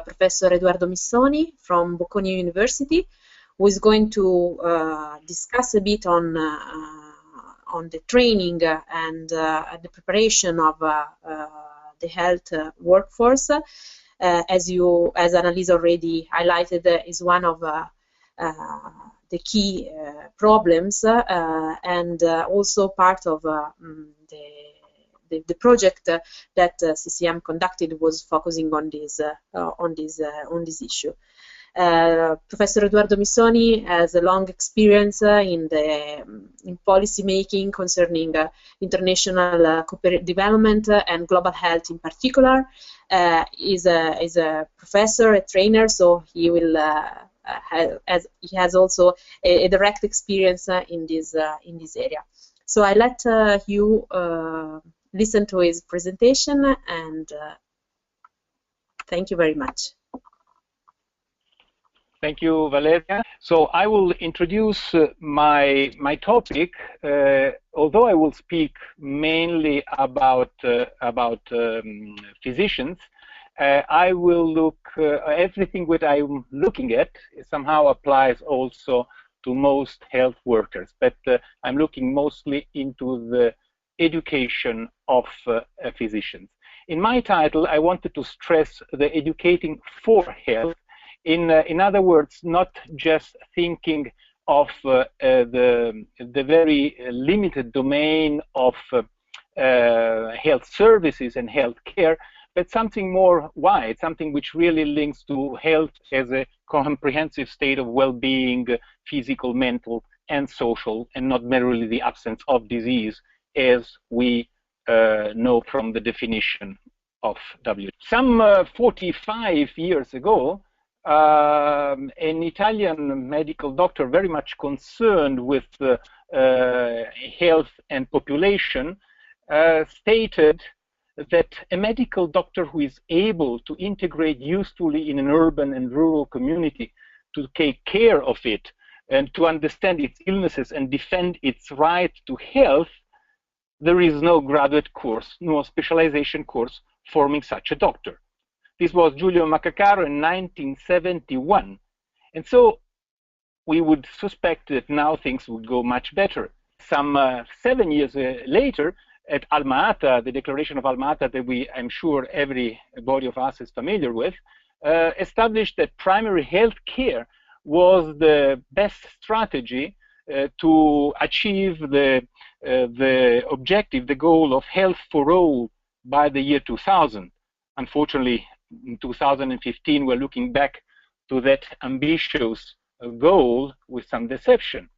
Professor Edoardo Missoni from Bocconi University, who is going to discuss a bit on the training and the preparation of the health workforce. As Annalisa already highlighted, is one of the key problems and also part of the project that CCM conducted was focusing on this issue. Professor Edoardo Missoni has a long experience in policy making concerning international development and global health in particular. Is a professor, a trainer, so he will he has also a direct experience in this area. So I let you listen to his presentation, and thank you very much. Thank you, Valeria. So I will introduce my topic, although I will speak mainly about physicians. I will look everything what I'm looking at somehow applies also to most health workers, but I'm looking mostly into the education of physicians. In my title, I wanted to stress the educating for health. In other words, not just thinking of the very limited domain of health services and health care, but something more wide, something which really links to health as a comprehensive state of well-being, physical, mental, and social, and not merely the absence of disease, as we know from the definition of WHO. Some 45 years ago, an Italian medical doctor very much concerned with health and population stated that a medical doctor who is able to integrate usefully in an urban and rural community, to take care of it and to understand its illnesses and defend its right to health, there is no graduate course, no specialization course forming such a doctor. This was Giulio Macacaro in 1971. And so we would suspect that now things would go much better. Some 7 years later, at Alma Ata, the Declaration of Alma Ata that I'm sure everybody of us is familiar with, established that primary health care was the best strategy to achieve the objective, the goal of health for all by the year 2000. Unfortunately, in 2015, we're looking back to that ambitious goal with some deception.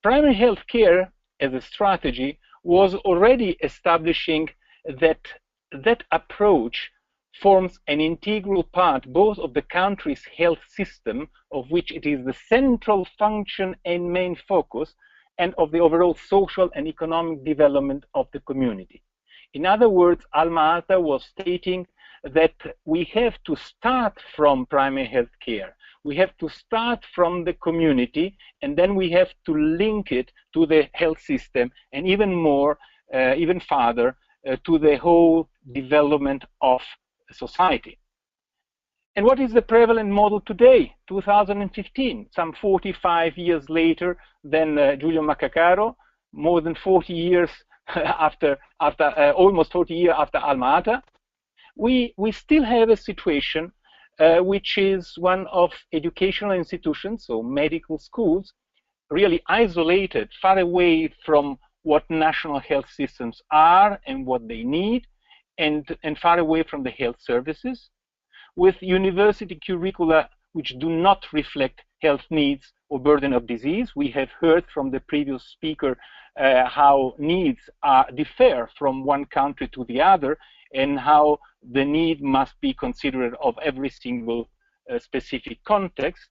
Primary health care as a strategy was already establishing that approach forms an integral part both of the country's health system, of which it is the central function and main focus, and of the overall social and economic development of the community. In other words, Alma Ata was stating that we have to start from primary health care. We have to start from the community, and then we have to link it to the health system, and even more, even farther, to the whole development of society. And what is the prevalent model today, 2015, some 45 years later than Giulio Macacaro, more than 40 years after almost 40 years after Alma Ata? We still have a situation which is one of educational institutions, so medical schools, really isolated, far away from what national health systems are and what they need, and far away from the health services, with university curricula which do not reflect health needs or burden of disease. We have heard from the previous speaker how needs differ from one country to the other, and how the need must be considered of every single specific context.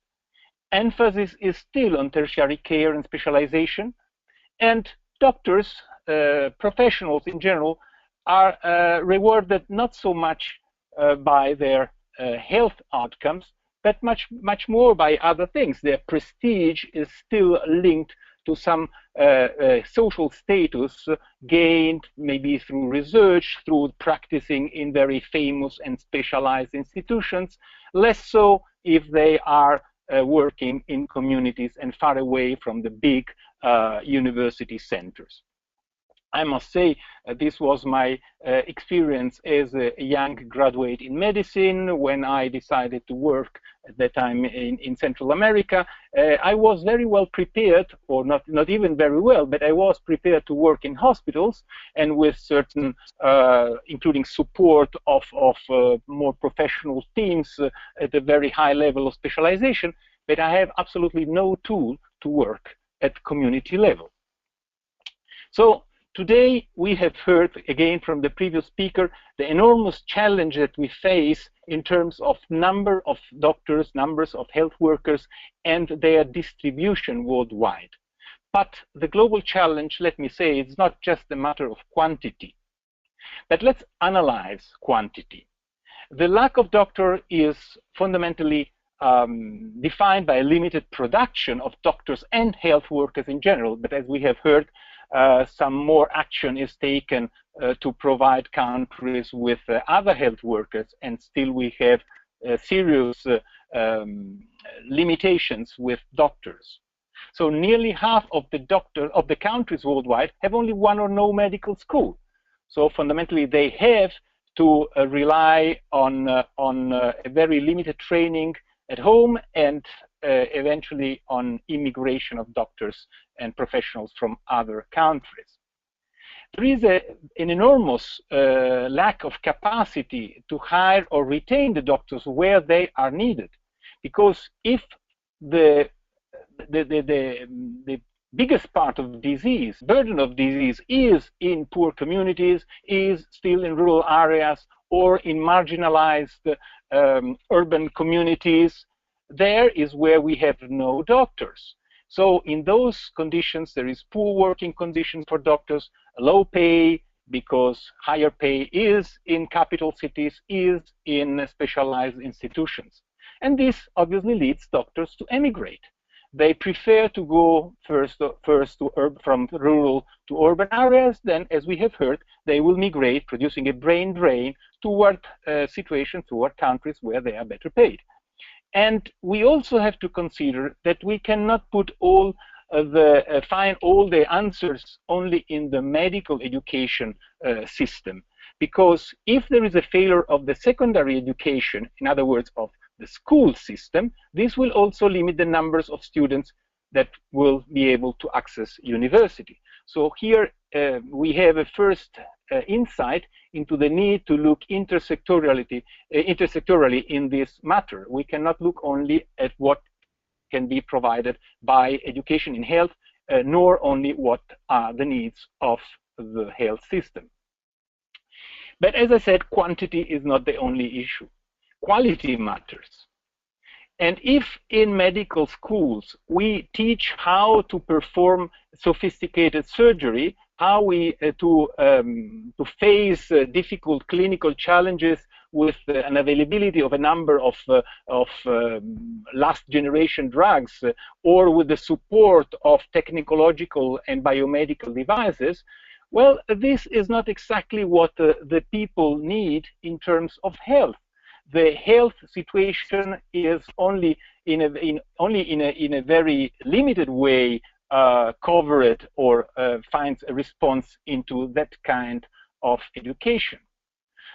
Emphasis is still on tertiary care and specialization, and doctors, professionals in general, are rewarded not so much by their health outcomes, but much more by other things. Their prestige is still linked to some social status gained maybe through research, through practicing in very famous and specialized institutions, less so if they are working in communities and far away from the big university centers. I must say, this was my experience as a young graduate in medicine when I decided to work at that time in Central America. I was very well prepared, or not even very well, but I was prepared to work in hospitals and with certain, including support of more professional teams at a very high level of specialization, but I have absolutely no tool to work at community level. So, today, we have heard, again from the previous speaker, the enormous challenge that we face in terms of number of doctors, numbers of health workers, and their distribution worldwide. But the global challenge, let me say, is not just a matter of quantity. But let's analyze quantity. The lack of doctor is fundamentally defined by a limited production of doctors and health workers in general, but as we have heard, some more action is taken to provide countries with other health workers, and still we have serious limitations with doctors. So nearly half of the countries worldwide have only one or no medical school. So fundamentally, they have to rely on a very limited training at home and eventually on immigration of doctors and professionals from other countries. There is an enormous lack of capacity to hire or retain the doctors where they are needed, because if the biggest part of disease, burden of disease, is in poor communities, is still in rural areas or in marginalized urban communities, there is where we have no doctors. So in those conditions, there is poor working conditions for doctors, low pay, because higher pay is in capital cities, is in specialized institutions. And this obviously leads doctors to emigrate. They prefer to go first from rural to urban areas, then, as we have heard, they will migrate, producing a brain drain toward situations, toward countries where they are better paid. And we also have to consider that we cannot put all find all the answers only in the medical education system, because if there is a failure of the secondary education, in other words, of the school system, this will also limit the numbers of students that will be able to access university. So here we have a first insight into the need to look intersectorally in this matter. We cannot look only at what can be provided by education in health, nor only what are the needs of the health system. But as I said, quantity is not the only issue. Quality matters. And if in medical schools we teach how to perform sophisticated surgery, how to face difficult clinical challenges with an availability of a number of last generation drugs, or with the support of technological and biomedical devices, well, this is not exactly what the people need in terms of health. The health situation is only in a very limited way covered or finds a response into that kind of education.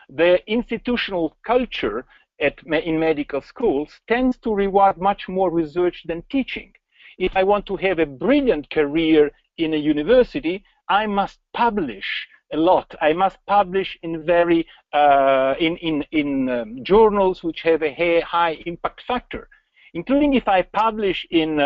The institutional culture in medical schools tends to reward much more research than teaching. If I want to have a brilliant career in a university, I must publish a lot. I must publish in very journals which have a high impact factor, including if I publish in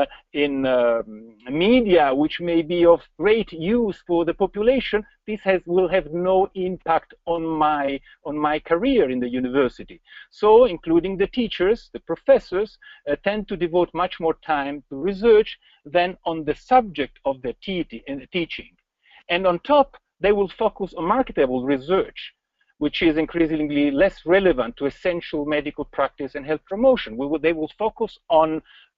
media which may be of great use for the population. This will have no impact on my career in the university. So, including the teachers, the professors, tend to devote much more time to research than on the subject of the teaching. And on top, they will focus on marketable research. which is increasingly less relevant to essential medical practice and health promotion. They will focus on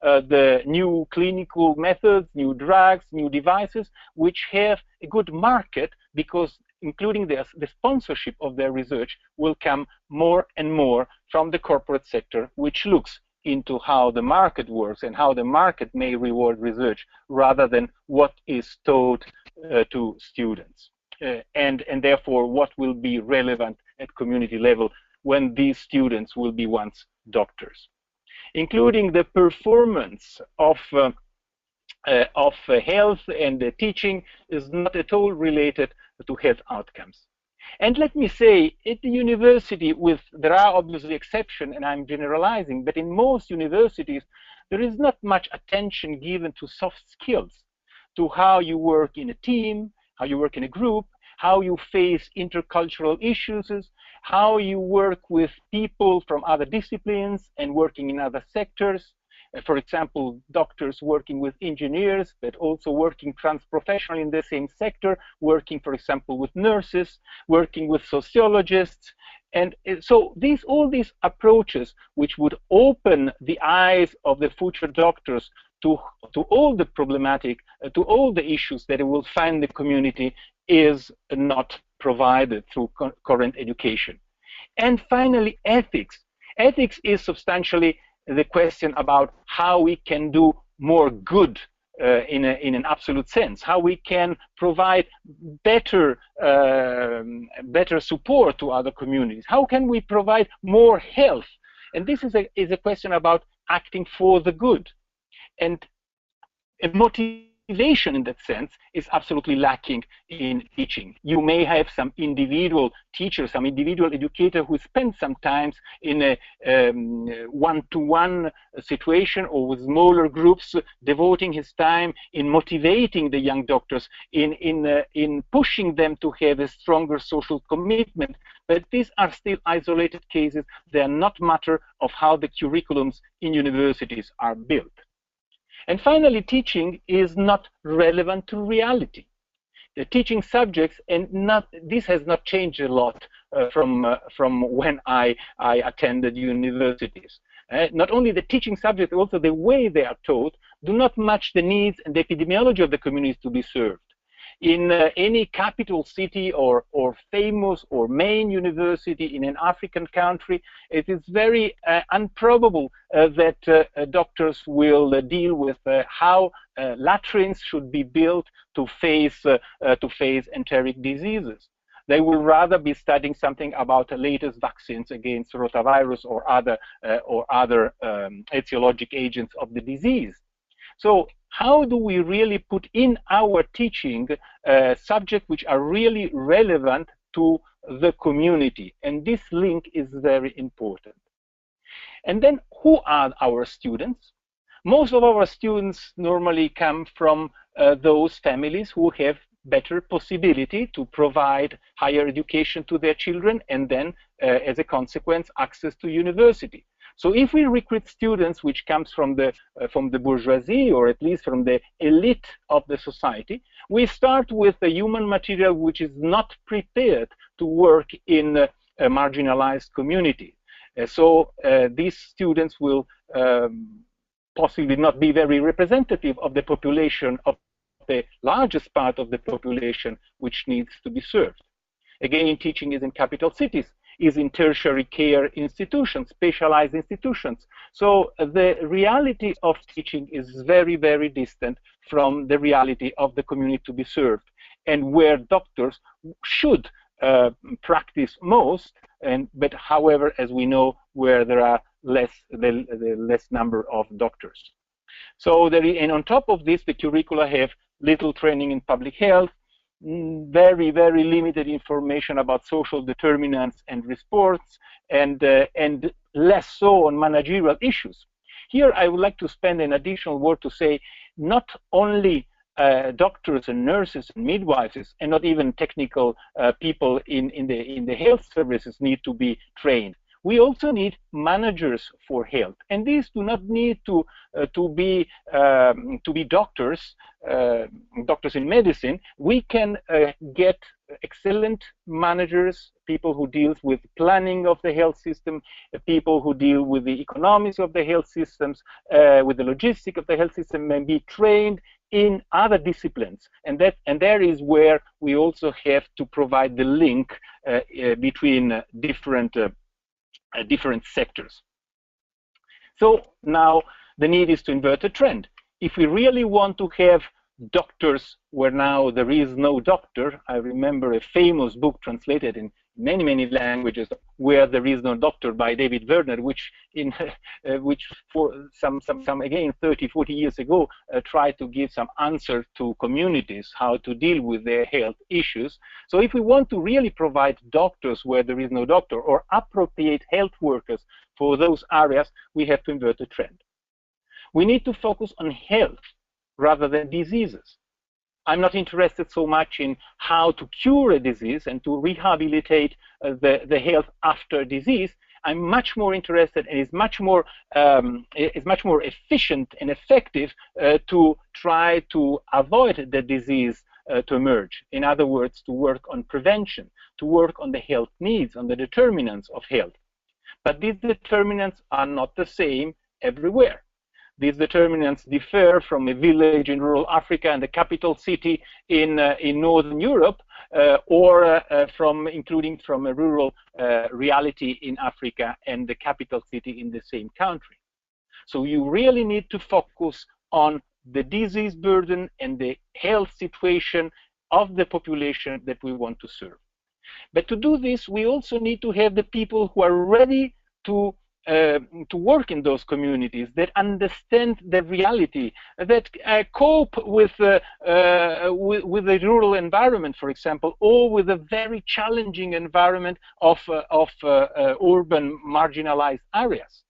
the new clinical methods, new drugs, new devices, which have a good market because including the sponsorship of their research will come more and more from the corporate sector, which looks into how the market works and how the market may reward research rather than what is taught to students. And therefore what will be relevant at community level when these students will be once doctors, including the performance of health and teaching is not at all related to health outcomes. And let me say, at the university, there are obviously exceptions, and I'm generalizing, but in most universities, there is not much attention given to soft skills, to how you work in a team, how you work in a group, how you face intercultural issues, how you work with people from other disciplines and working in other sectors. For example, doctors working with engineers, but also working trans-professionally in the same sector, working, for example, with nurses, working with sociologists. And so all these approaches, which would open the eyes of the future doctors to all the problematic, to all the issues that they will find in the community, is not provided through current education. And finally, ethics. Ethics is substantially the question about how we can do more good in an absolute sense, how we can provide better support to other communities, how can we provide more health. And this is a question about acting for the good. And motivation in that sense is absolutely lacking in teaching. You may have some individual teacher, some individual educator who spends some time in a one-to-one situation or with smaller groups, devoting his time in motivating the young doctors, in pushing them to have a stronger social commitment. But these are still isolated cases. They are not matter of how the curriculums in universities are built. And finally, teaching is not relevant to reality. The teaching subjects, and this has not changed a lot from when I attended universities. Not only the teaching subjects, also the way they are taught do not match the needs and the epidemiology of the communities to be served. In any capital city or famous or main university in an African country, it is very improbable that doctors will deal with how latrines should be built to face enteric diseases. They will rather be studying something about the latest vaccines against rotavirus or other etiologic agents of the disease. So how do we really put in our teaching subjects which are really relevant to the community? And this link is very important. And then who are our students? Most of our students normally come from those families who have better possibility to provide higher education to their children and then, as a consequence, access to university. So if we recruit students which comes from the bourgeoisie, or at least from the elite of the society, we start with a human material which is not prepared to work in a marginalized community. So these students will possibly not be very representative of the population, of the largest part of the population which needs to be served. Again, teaching is in capital cities, is in tertiary care institutions, specialized institutions. So the reality of teaching is very, very distant from the reality of the community to be served, and where doctors should practice most, but however, as we know, where there are the less number of doctors. So and on top of this, the curricula have little training in public health, very, very limited information about social determinants and reports, and less so on managerial issues. Here I would like to spend an additional word to say not only doctors and nurses and midwives, and not even technical people in the health services need to be trained. we also need managers for health, and these do not need to be doctors, doctors in medicine. We can get excellent managers, people who deal with planning of the health system, people who deal with the economics of the health systems, with the logistics of the health system, and be trained in other disciplines, and there is where we also have to provide the link between different sectors. So now the need is to invert a trend. If we really want to have doctors where now there is no doctor, I remember a famous book translated in many languages, Where There Is No Doctor, by David Werner, which for some again 30-40 years ago tried to give some answer to communities how to deal with their health issues. So if we want to really provide doctors where there is no doctor, or appropriate health workers for those areas, we have to invert the trend. We need to focus on health rather than diseases. I'm not interested so much in how to cure a disease and to rehabilitate the health after disease. I'm much more interested, and it's much more efficient and effective to try to avoid the disease to emerge. In other words, to work on prevention, to work on the health needs, on the determinants of health. But these determinants are not the same everywhere. These determinants differ from a village in rural Africa and the capital city in Northern Europe, or including from a rural reality in Africa and the capital city in the same country. So you really need to focus on the disease burden and the health situation of the population that we want to serve. But to do this, we also need to have the people who are ready to work in those communities, that understand the reality, that cope with the rural environment, for example, or with a very challenging environment of urban marginalized areas.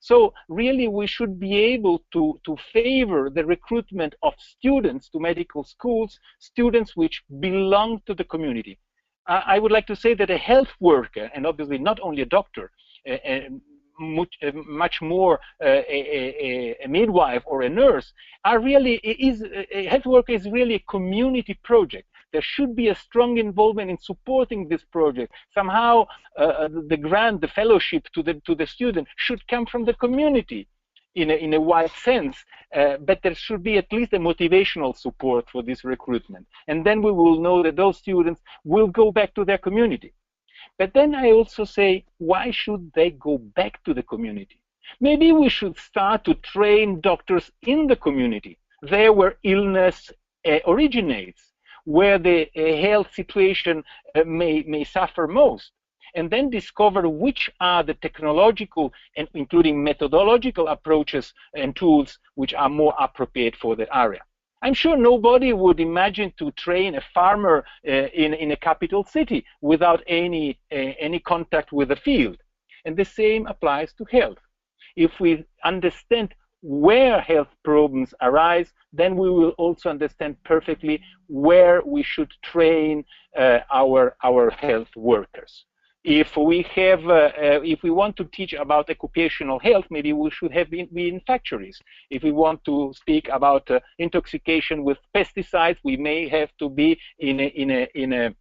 So really we should be able to favor the recruitment of students to medical schools, students which belong to the community. I would like to say that a health worker, and obviously not only a doctor, much more a midwife or a nurse, a health worker is really a community project. There should be a strong involvement in supporting this project. Somehow the grant, the fellowship to the student should come from the community in a wide sense, but there should be at least a motivational support for this recruitment. And then we will know that those students will go back to their community. But then I also say, why should they go back to the community? Maybe we should start to train doctors in the community, there where illness originates, where the health situation may suffer most, and then discover which are the technological and including methodological approaches and tools which are more appropriate for the area. I'm sure nobody would imagine to train a farmer in a capital city without any contact with the field. And the same applies to health. If we understand where health problems arise, then we will also understand perfectly where we should train our health workers. If we want to teach about occupational health, maybe we should be in factories. If we want to speak about intoxication with pesticides, we may have to be in a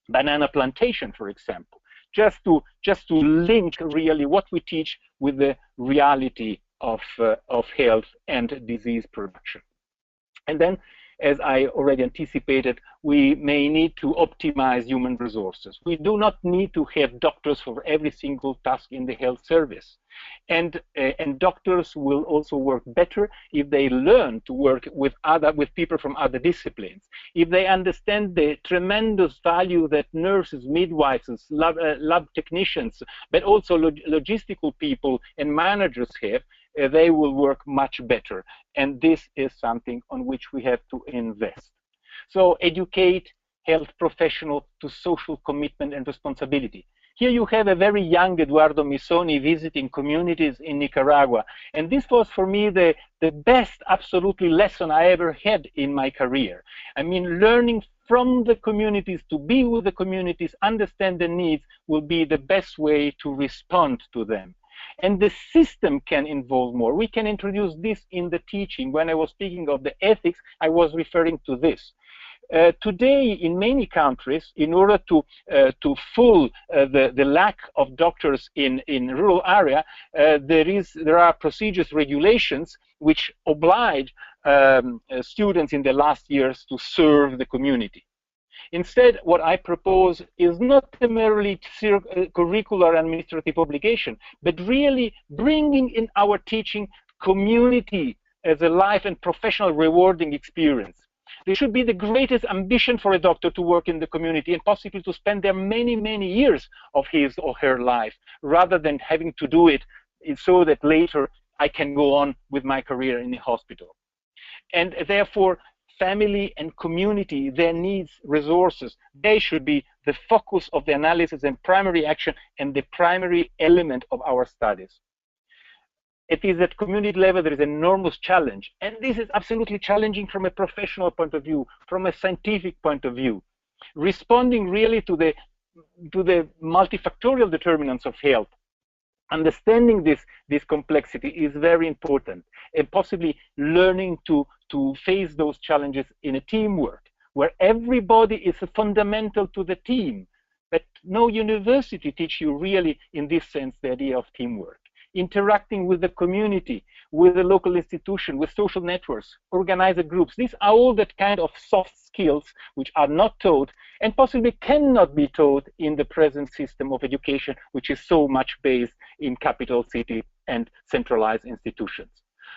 banana plantation, for example, just to link really what we teach with the reality of health and disease production. And then, as I already anticipated, we may need to optimize human resources. We do not need to have doctors for every single task in the health service. And doctors will also work better if they learn to work with people from other disciplines. If they understand the tremendous value that nurses, midwives, lab technicians, but also logistical people and managers have, they will work much better. And this is something on which we have to invest. So educate health professionals to social commitment and responsibility. Here you have a very young Eduardo Missoni visiting communities in Nicaragua. And this was for me the best absolutely lesson I ever had in my career. I mean, learning from the communities, to be with the communities, understand the needs, will be the best way to respond to them. And the system can involve more. We can introduce this in the teaching. When I was speaking of the ethics, I was referring to this. Today, in many countries, in order to fill the lack of doctors in rural area, there are procedures, regulations which oblige students in the last years to serve the community. Instead, what I propose is not a merely curricular administrative obligation, but really bringing in our teaching community as a life and professional rewarding experience. There should be the greatest ambition for a doctor to work in the community and possibly to spend there many, many years of his or her life, rather than having to do it so that later I can go on with my career in the hospital. And therefore, family and community, their needs, resources, they should be the focus of the analysis and primary action and the primary element of our studies. It is at community level there is an enormous challenge, and this is absolutely challenging from a professional point of view, from a scientific point of view. Responding really to the multifactorial determinants of health, understanding this complexity is very important, and possibly learning to face those challenges in a teamwork, where everybody is fundamental to the team. But no university teaches you really, in this sense, the idea of teamwork. Interacting with the community, with the local institution, with social networks, organizer groups. These are all that kind of soft skills which are not taught and possibly cannot be taught in the present system of education, which is so much based in capital city and centralized institutions.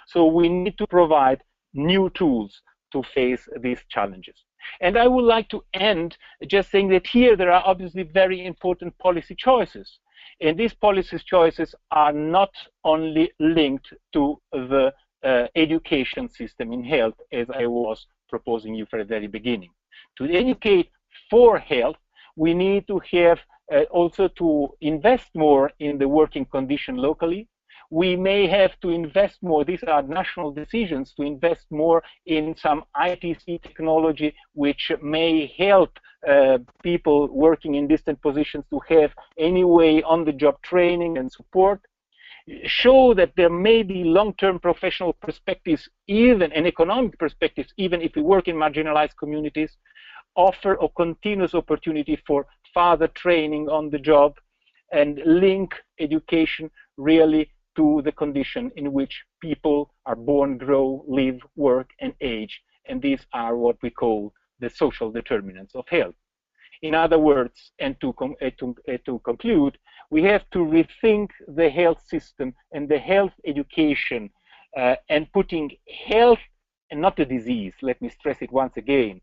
So we need to provide new tools to face these challenges. And I would like to end just saying that here there are obviously very important policy choices. And these policy choices are not only linked to the education system in health, as I was proposing you from the very beginning. To educate for health, we need to have also to invest more in the working condition locally. We may have to invest more, these are national decisions, to invest more in some ITC technology which may help people working in distant positions to have anyway on-the-job training and support. Show that there may be long-term professional perspectives, even and economic perspectives, even if we work in marginalized communities. Offer a continuous opportunity for further training on the job, and link education really to the condition in which people are born, grow, live, work, and age. And these are what we call the social determinants of health. In other words, and to conclude, we have to rethink the health system and the health education and putting health and not the disease, let me stress it once again,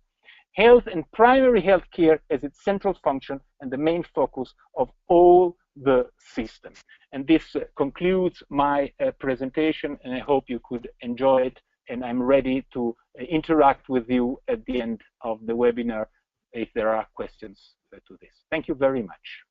health and primary health care as its central function and the main focus of all the system. And this concludes my presentation, and I hope you could enjoy it, and I'm ready to interact with you at the end of the webinar if there are questions to this. Thank you very much.